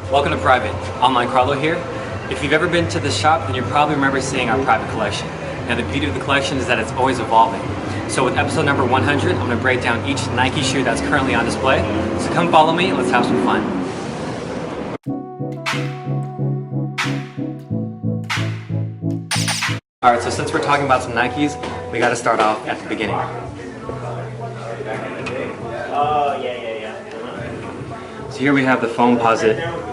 Welcome to Private. Online Carlo here. If you've ever been to this shop, then you probably remember seeing our private collection. Now the beauty of the collection is that it's always evolving. So with episode number 100, I'm going to break down each Nike shoe that's currently on display. So come follow me and let's have some fun. Alright, so since we're talking about some Nikes, we got to start off at the beginning. So here we have the Foamposite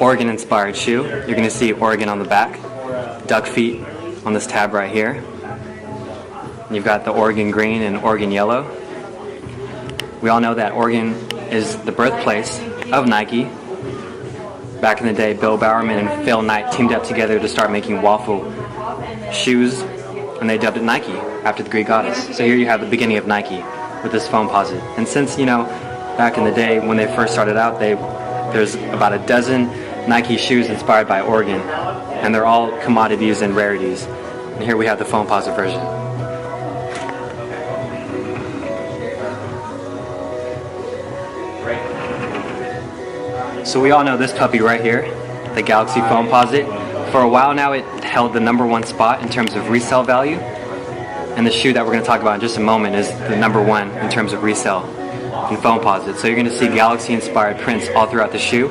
Oregon inspired shoe. You're going to see Oregon on the back, duck feet on this tab right here. And you've got the Oregon green and Oregon yellow. We all know that Oregon is the birthplace of Nike. Back in the day, Bill Bowerman and Phil Knight teamed up together to start making waffle shoes, and they dubbed it Nike after the Greek goddess. So here you have the beginning of Nike with this Foamposite. And since, you know, back in the day when they first started out, there's about a dozen Nike shoes inspired by Oregon, and they're all commodities and rarities. And here we have the Foamposite version. So we all know this puppy right here, the Galaxy Foamposite. For a while now it held the #1 spot in terms of resale value, and the shoe that we're going to talk about in just a moment is the #1 in terms of resale in Foamposite. So you're going to see Galaxy inspired prints all throughout the shoe.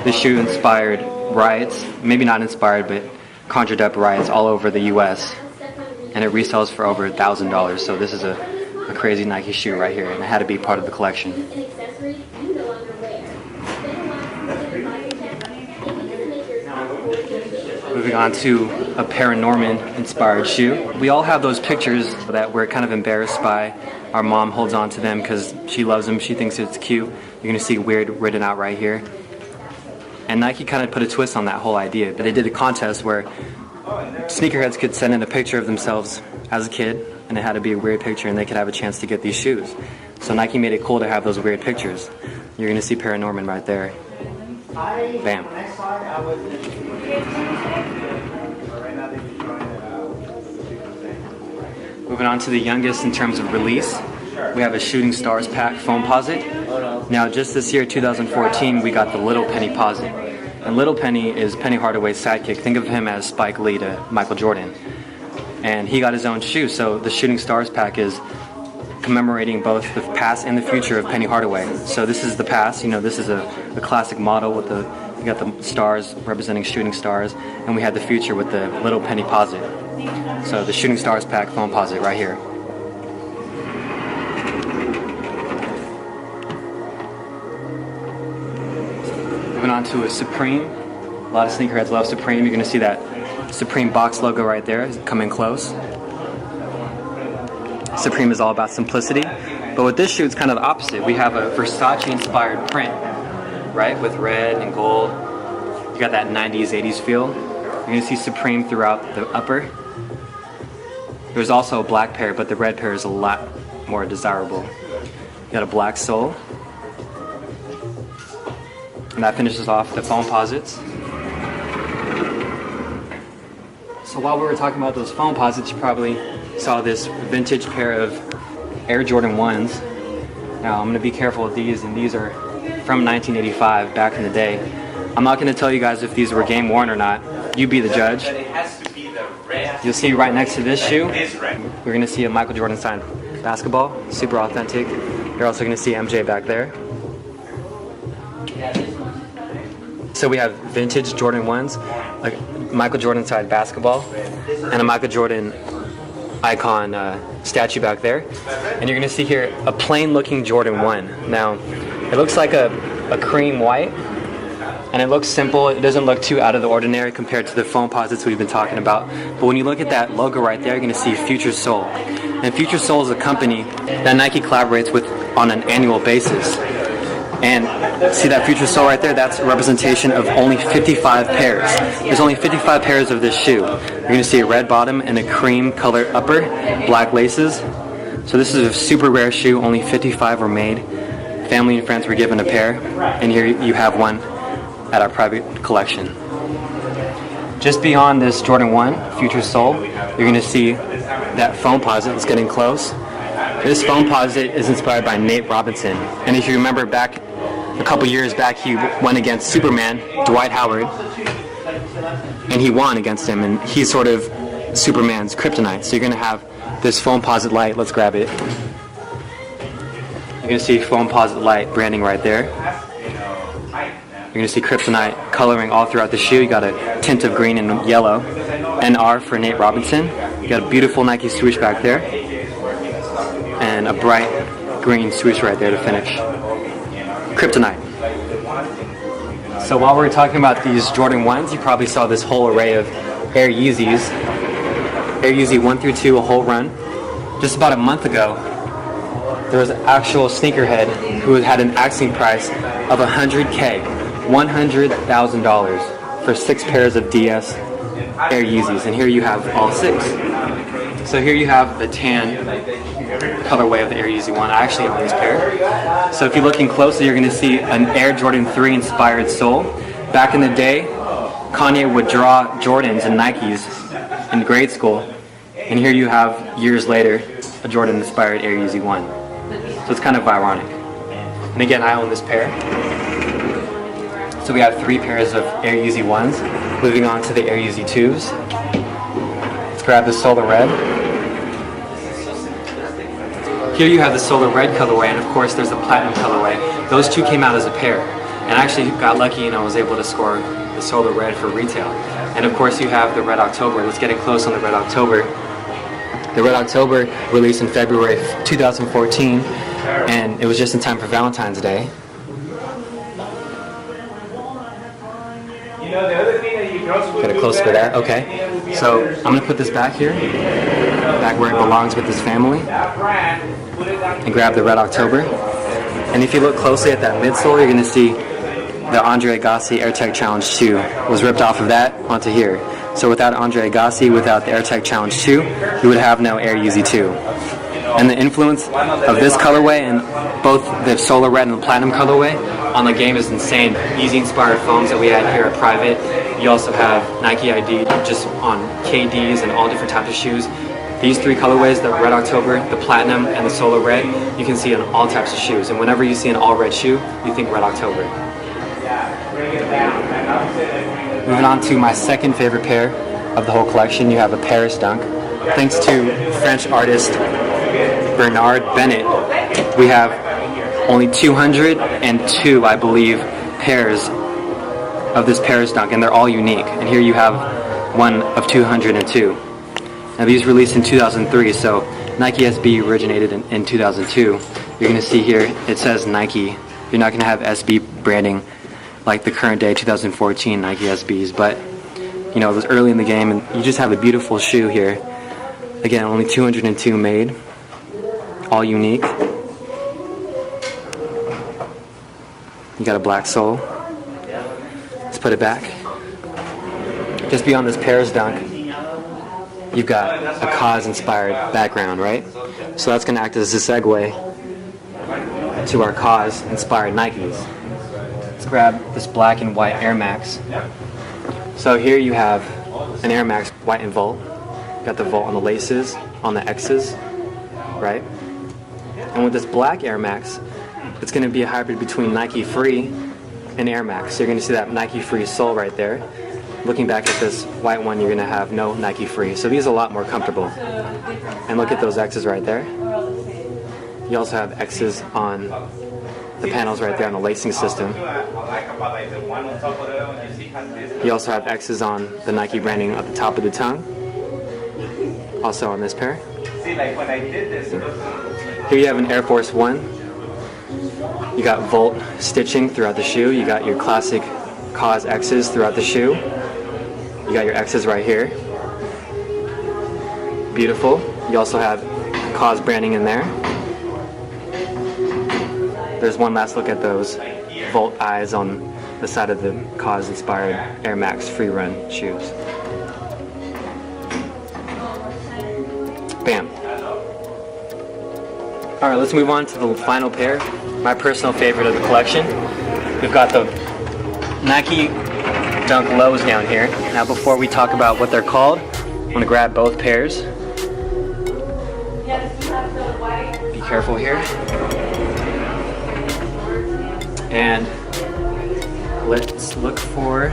This shoe inspired riots, maybe not inspired, but conjured up riots all over the US, and it resells for over $1,000. So this is a crazy Nike shoe right here, and it had to be part of the collection. Moving on to a Paranorman inspired shoe. We all have those pictures that we're kind of embarrassed by. Our mom holds on to them because she loves them, she thinks it's cute. You're going to see weird written out right here. And Nike kind of put a twist on that whole idea. But they did a contest where sneakerheads could send in a picture of themselves as a kid, and it had to be a weird picture, and they could have a chance to get these shoes. So Nike made it cool to have those weird pictures. You're going to see Paranorman right there. Bam. Moving on to the youngest in terms of release, we have a Shooting Stars pack Foamposite. Now just this year, 2014, we got the Little Penny Posit. And Little Penny is Penny Hardaway's sidekick. Think of him as Spike Lee to Michael Jordan. And he got his own shoe, so the Shooting Stars pack is commemorating both the past and the future of Penny Hardaway. So this is the past, you know, this is a classic model with you got the stars representing shooting stars, and we had the future with the Little Penny Posit. So the Shooting Stars pack Foamposite right here. Moving on to a Supreme. A lot of sneakerheads love Supreme. You're going to see that Supreme box logo right there coming close. Supreme is all about simplicity, but with this shoe it's kind of the opposite. We have a Versace inspired print, right, with red and gold. You got that 90s, 80s feel. You're going to see Supreme throughout the upper. There's also a black pair, but the red pair is a lot more desirable. You got a black sole. And that finishes off the Foamposites. So while we were talking about those Foamposites, you probably saw this vintage pair of Air Jordan 1s. Now I'm going to be careful with these, and these are from 1985, back in the day. I'm not going to tell you guys if these were game worn or not. You be the judge. You'll see right next to this shoe, we're going to see a Michael Jordan signed basketball, super authentic. You're also going to see MJ back there. So we have vintage Jordan 1s, like Michael Jordan signed basketball, and a Michael Jordan icon statue back there. And you're going to see here a plain looking Jordan 1. Now, it looks like a cream white, and it looks simple. It doesn't look too out of the ordinary compared to the Foamposites we've been talking about. But when you look at that logo right there, you're going to see Future Soul. And Future Soul is a company that Nike collaborates with on an annual basis. And see that Future Soul right there? That's a representation of only 55 pairs. There's only 55 pairs of this shoe. You're going to see a red bottom and a cream colored upper, black laces. So this is a super rare shoe. Only 55 were made. Family and friends were given a pair. And here you have one at our private collection. Just beyond this Jordan 1 Future Soul, you're going to see that Foamposite is getting close. This Foamposite is inspired by Nate Robinson. And if you remember back a couple years back he went against Superman, Dwight Howard, and he won against him, and he's sort of Superman's kryptonite. So you're going to have this Foamposite light. Let's grab it. You're going to see Foamposite light branding right there. You're going to see kryptonite coloring all throughout the shoe. You got a tint of green and yellow. NR for Nate Robinson. You got a beautiful Nike swoosh back there. And a bright green swoosh right there to finish. Kryptonite. So while we were talking about these Jordan 1s, you probably saw this whole array of Air Yeezys. Air Yeezy 1 through 2, a whole run. Just about a month ago, there was an actual sneakerhead who had an asking price of $100K. $100,000 for 6 pairs of DS Air Yeezys, and here you have all 6. So here you have the tan colorway of the Air Yeezy 1. I actually own this pair. So if you're looking closely, you're going to see an Air Jordan 3 inspired sole. Back in the day, Kanye would draw Jordans and Nikes in grade school, and here you have, years later, a Jordan inspired Air Yeezy 1. So it's kind of ironic. And again, I own this pair. So we have 3 pairs of Air Yeezy 1s. Moving on to the Air Yeezy 2s. Let's grab the Solar Red. Here you have the Solar Red colorway, and of course there's the Platinum colorway. Those 2 came out as a pair. And I actually got lucky and I was able to score the Solar Red for retail. And of course you have the Red October. Let's get it close on the Red October. The Red October released in February 2014, and it was just in time for Valentine's Day. Get a close for that. Okay. So I'm going to put this back here, back where it belongs with this family, and grab the Red October. And if you look closely at that midsole, you're going to see the Andre Agassi AirTech Challenge 2 was ripped off of that onto here. So without Andre Agassi, without the AirTech Challenge 2, you would have no Air Yeezy 2. And the influence of this colorway and both the Solar Red and the Platinum colorway on the game is insane. Yeezy inspired foams that we had here at Private. You also have Nike ID just on KDs and all different types of shoes. These 3 colorways, the Red October, the Platinum, and the Solar Red, you can see on all types of shoes. And whenever you see an all red shoe, you think Red October. Moving on to my second favorite pair of the whole collection, you have a Paris Dunk. Thanks to French artist Bernard Bennett, we have only 202, I believe, pairs of this Paris Dunk, and they're all unique. And here you have one of 202. Now these released in 2003, so Nike SB originated in 2002. You're going to see here, it says Nike. You're not going to have SB branding like the current day 2014 Nike SBs, but you know, it was early in the game, and you just have a beautiful shoe here. Again, only 202 made, all unique. You got a black sole. Let's put it back. Just beyond this Paris Dunk, you've got a cause inspired background, right? So that's going to act as a segue to our cause inspired Nikes. Let's grab this black and white Air Max. So here you have an Air Max white and Volt. Got the Volt on the laces, on the X's, right? And with this black Air Max, it's going to be a hybrid between Nike Free and Air Max. So you're going to see that Nike Free sole right there. Looking back at this white one, you're going to have no Nike Free. So these are a lot more comfortable. And look at those X's right there. You also have X's on the panels right there on the lacing system. You also have X's on the Nike branding at the top of the tongue. Also on this pair. Here you have an Air Force One. You got Volt stitching throughout the shoe. You got your classic Cause X's throughout the shoe. You got your X's right here. Beautiful. You also have Cause branding in there. There's one last look at those Volt eyes on the side of the Cause inspired Air Max free run shoes. Bam. Alright, let's move on to the final pair. My personal favorite of the collection. We've got the Nike Dunk Lows down here. Now before we talk about what they're called, I'm going to grab both pairs. Be careful here. And let's look for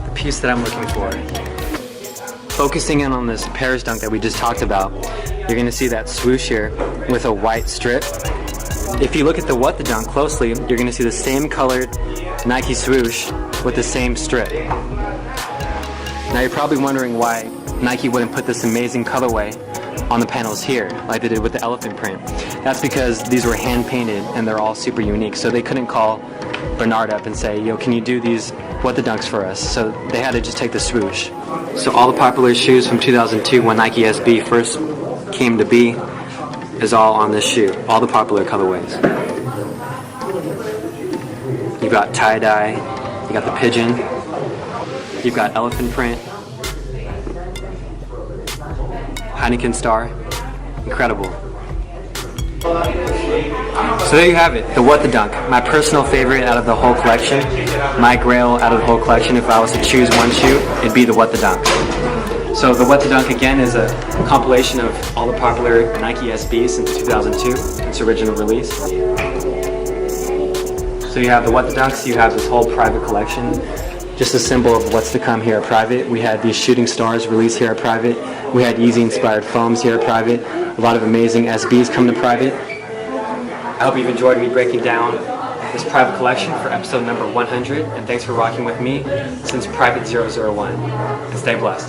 the piece that I'm looking for. Focusing in on this Paris dunk that we just talked about, you're gonna see that swoosh here with a white strip. If you look at the What the Dunk closely, you're gonna see the same colored Nike swoosh with the same strip. Now you're probably wondering why Nike wouldn't put this amazing colorway on the panels here, like they did with the elephant print. That's because these were hand painted and they're all super unique, so they couldn't call Bernard up and say, yo, can you do these What the Dunks for us? So they had to just take the swoosh. So all the popular shoes from 2002 when Nike SB first came to be is all on this shoe, all the popular colorways. You've got tie-dye, you got the pigeon, you've got elephant print, Heineken Star, incredible. So there you have it, the What the Dunk, my personal favorite out of the whole collection, my grail out of the whole collection. If I was to choose one shoe, it'd be the What the Dunk. So the What the Dunk again is a compilation of all the popular Nike SBs since 2002, its original release. So you have the What the Dunks, you have this whole private collection, just a symbol of what's to come here at Private. We had these shooting stars released here at Private. We had Yeezy inspired foams here at Private. A lot of amazing SBs come to Private. I hope you've enjoyed me breaking down this private collection for episode number 100, and thanks for rocking with me since Private 001, and stay blessed.